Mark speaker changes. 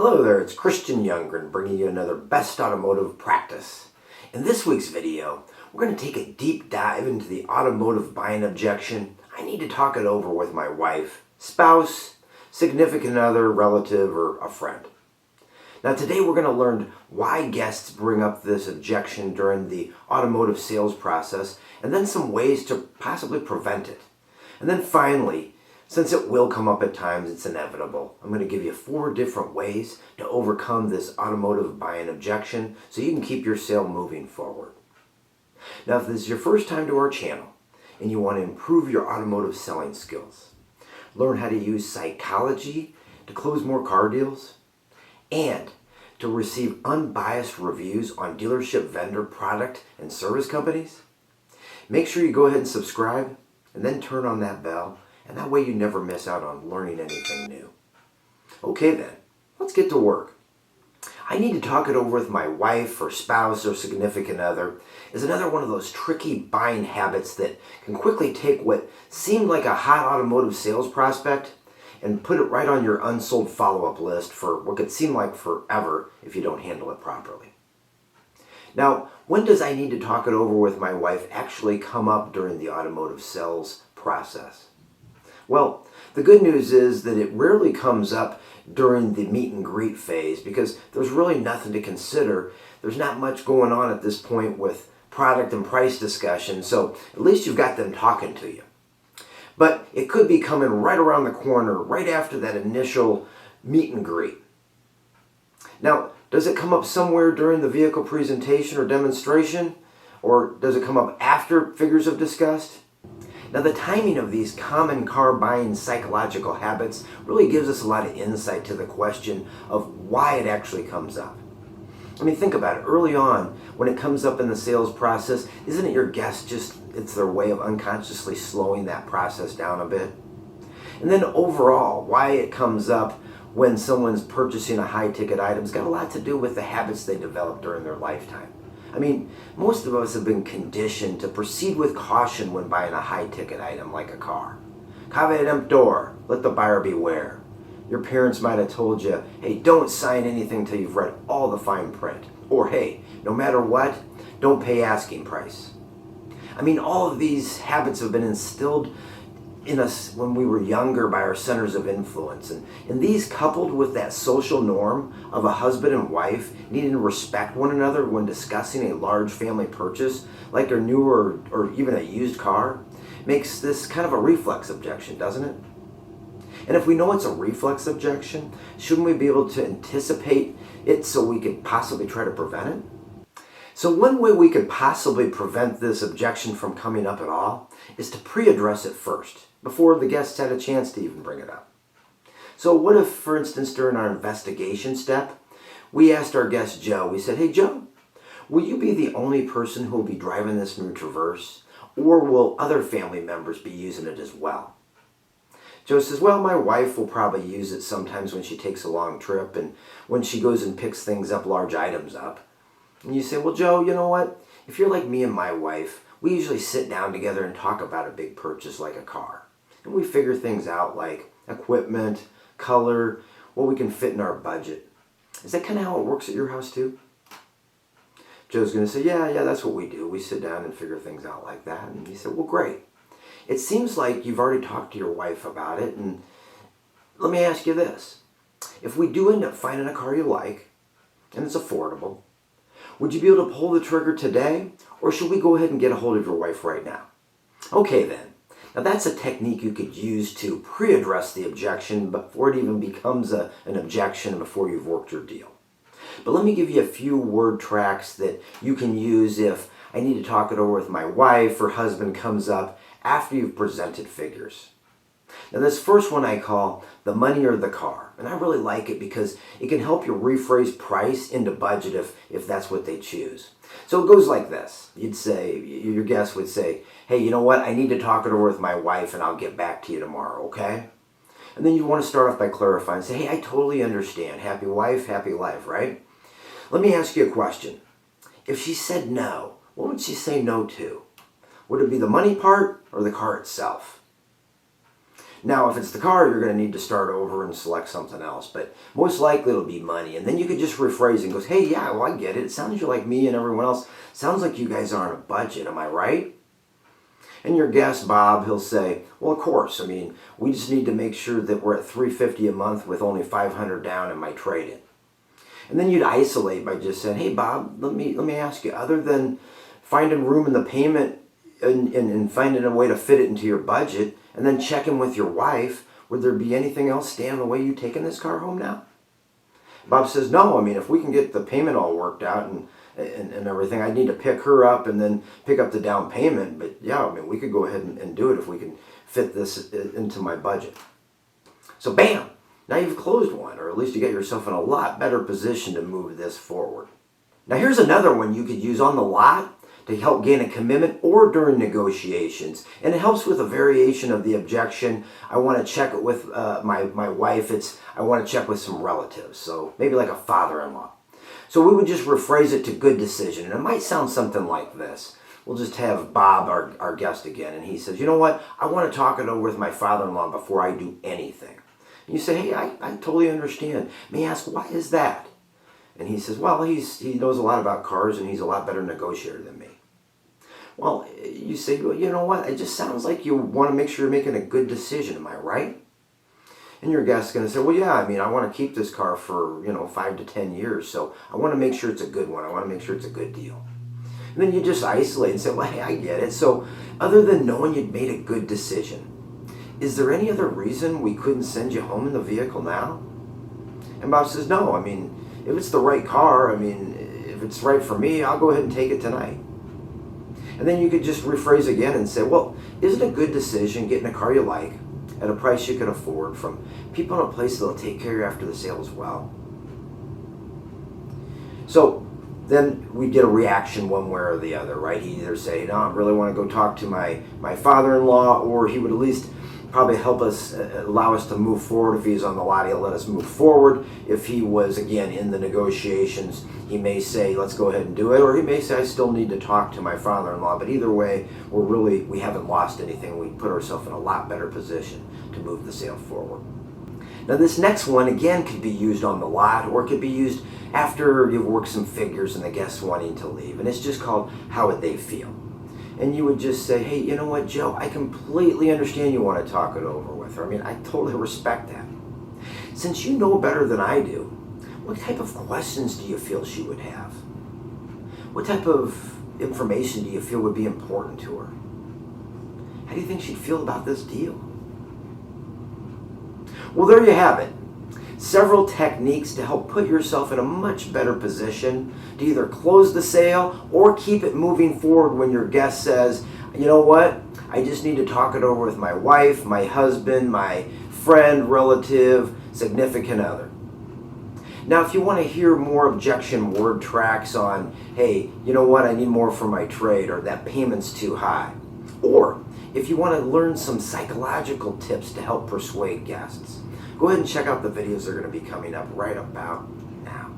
Speaker 1: Hello there, it's Christian Youngren bringing you another Best Automotive Practice. In this week's video, we're going to take a deep dive into the automotive buying objection. I need to talk it over with my wife, spouse, significant other, relative, or a friend. Now today we're going to learn why guests bring up this objection during the automotive sales process, and then some ways to possibly prevent it. And then finally, since it will come up at times, it's inevitable, I'm going to give you 4 different ways to overcome this automotive buying objection so you can keep your sale moving forward. Now, if this is your first time to our channel and you want to improve your automotive selling skills, learn how to use psychology to close more car deals, and to receive unbiased reviews on dealership, vendor, product, and service companies, make sure you go ahead and subscribe and then turn on that bell. And that way you never miss out on learning anything new. Okay then, let's get to work. I need to talk it over with my wife or spouse or significant other is another one of those tricky buying habits that can quickly take what seemed like a hot automotive sales prospect and put it right on your unsold follow-up list for what could seem like forever if you don't handle it properly. Now, when does I need to talk it over with my wife actually come up during the automotive sales process? Well, the good news is that it rarely comes up during the meet and greet phase because there's really nothing to consider. There's not much going on at this point with product and price discussion, so at least you've got them talking to you. But it could be coming right around the corner, right after that initial meet and greet. Now, does it come up somewhere during the vehicle presentation or demonstration? Or does it come up after figures have discussed? Now, the timing of these common car buying psychological habits really gives us a lot of insight to the question of why it actually comes up. I mean, think about it. Early on, when it comes up in the sales process, isn't it your guess it's their way of unconsciously slowing that process down a bit? And then overall, why it comes up when someone's purchasing a high-ticket item has got a lot to do with the habits they develop during their lifetime. I mean, most of us have been conditioned to proceed with caution when buying a high-ticket item like a car. Cave emptor, let the buyer beware. Your parents might have told you, hey, don't sign anything till you've read all the fine print. Or, hey, no matter what, don't pay asking price. I mean, all of these habits have been instilled in us when we were younger by our centers of influence. And these, coupled with that social norm of a husband and wife needing to respect one another when discussing a large family purchase, like a new or even a used car, makes this kind of a reflex objection, doesn't it? And if we know it's a reflex objection, shouldn't we be able to anticipate it so we could possibly try to prevent it? So one way we could possibly prevent this objection from coming up at all is to pre-address it first, before the guests had a chance to even bring it up. So what if, for instance, during our investigation step, we asked our guest Joe, we said, hey Joe, will you be the only person who will be driving this new Traverse, or will other family members be using it as well? Joe says, well, my wife will probably use it sometimes when she takes a long trip and when she goes and picks things up, large items up. And you say, well, Joe, you know what? If you're like me and my wife, we usually sit down together and talk about a big purchase like a car. And we figure things out like equipment, color, what we can fit in our budget. Is that kind of how it works at your house too? Joe's going to say, yeah, that's what we do. We sit down and figure things out like that. And he said, well, great. It seems like you've already talked to your wife about it. And let me ask you this. If we do end up finding a car you like, and it's affordable, would you be able to pull the trigger today, or should we go ahead and get a hold of your wife right now? Okay then. Now that's a technique you could use to pre-address the objection before it even becomes an objection, before you've worked your deal. But let me give you a few word tracks that you can use if I need to talk it over with my wife or husband comes up after you've presented figures. Now this first one I call the money or the car. And I really like it because it can help you rephrase price into budget if that's what they choose. So it goes like this. You'd say, your guest would say, hey, you know what? I need to talk it over with my wife and I'll get back to you tomorrow, okay? And then you want to start off by clarifying. Say, hey, I totally understand. Happy wife, happy life, right? Let me ask you a question. If she said no, what would she say no to? Would it be the money part or the car itself? Now, if it's the car, you're going to need to start over and select something else, but most likely it'll be money. And then you could just rephrase and goes, hey, yeah, well, I get it. It sounds like me and everyone else. Sounds like you guys are on a budget. Am I right? And your guest, Bob, he'll say, well, of course. I mean, we just need to make sure that we're at $350 a month with only $500 down in my trade-in. And then you'd isolate by just saying, hey, Bob, let me ask you, other than finding room in the payment and finding a way to fit it into your budget, and then checking with your wife, would there be anything else stand in the way you taking this car home now? Bob says, no, I mean, if we can get the payment all worked out and everything, I need to pick her up and then pick up the down payment. But yeah, I mean, we could go ahead and do it if we can fit this into my budget. So bam, now you've closed one, or at least you get yourself in a lot better position to move this forward. Now here's another one you could use on the lot to help gain a commitment or during negotiations. And it helps with a variation of the objection. I want to check it with my wife. I want to check with some relatives. So maybe like a father-in-law. So we would just rephrase it to good decision. And it might sound something like this. We'll just have Bob, our guest again. And he says, you know what? I want to talk it over with my father-in-law before I do anything. And you say, hey, I totally understand. May I ask, why is that? And he says, well, he knows a lot about cars and he's a lot better negotiator than me. Well, you say, well, you know what? It just sounds like you want to make sure you're making a good decision. Am I right? And your guest's going to say, well, yeah, I mean, I want to keep this car for, 5 to 10 years. So I want to make sure it's a good one. I want to make sure it's a good deal. And then you just isolate and say, well, hey, I get it. So other than knowing you'd made a good decision, is there any other reason we couldn't send you home in the vehicle now? And Bob says, no, I mean, if it's the right car, I mean, if it's right for me, I'll go ahead and take it tonight. And then you could just rephrase again and say, well, isn't it a good decision getting a car you like at a price you can afford from people in a place that'll take care of you after the sale as well? So then we get a reaction one way or the other, right? He'd either say, no, I really want to go talk to my father-in-law, or he would at least probably help us, allow us to move forward. If he's on the lot, he'll let us move forward. If he was, again, in the negotiations, he may say, let's go ahead and do it. Or he may say, I still need to talk to my father-in-law. But either way, we haven't lost anything. We put ourselves in a lot better position to move the sale forward. Now this next one, again, could be used on the lot, or it could be used after you've worked some figures and the guest's wanting to leave. And it's just called, how would they feel? And you would just say, hey, you know what, Joe, I completely understand you want to talk it over with her. I mean, I totally respect that. Since you know better than I do, what type of questions do you feel she would have? What type of information do you feel would be important to her? How do you think she'd feel about this deal? Well, there you have it. Several techniques to help put yourself in a much better position to either close the sale or keep it moving forward when your guest says, you know what, I just need to talk it over with my wife, my husband, my friend, relative, significant other. Now, if you want to hear more objection word tracks on, hey, you know what, I need more for my trade, or that payment's too high, or if you want to learn some psychological tips to help persuade guests, go ahead and check out the videos that are going to be coming up right about now.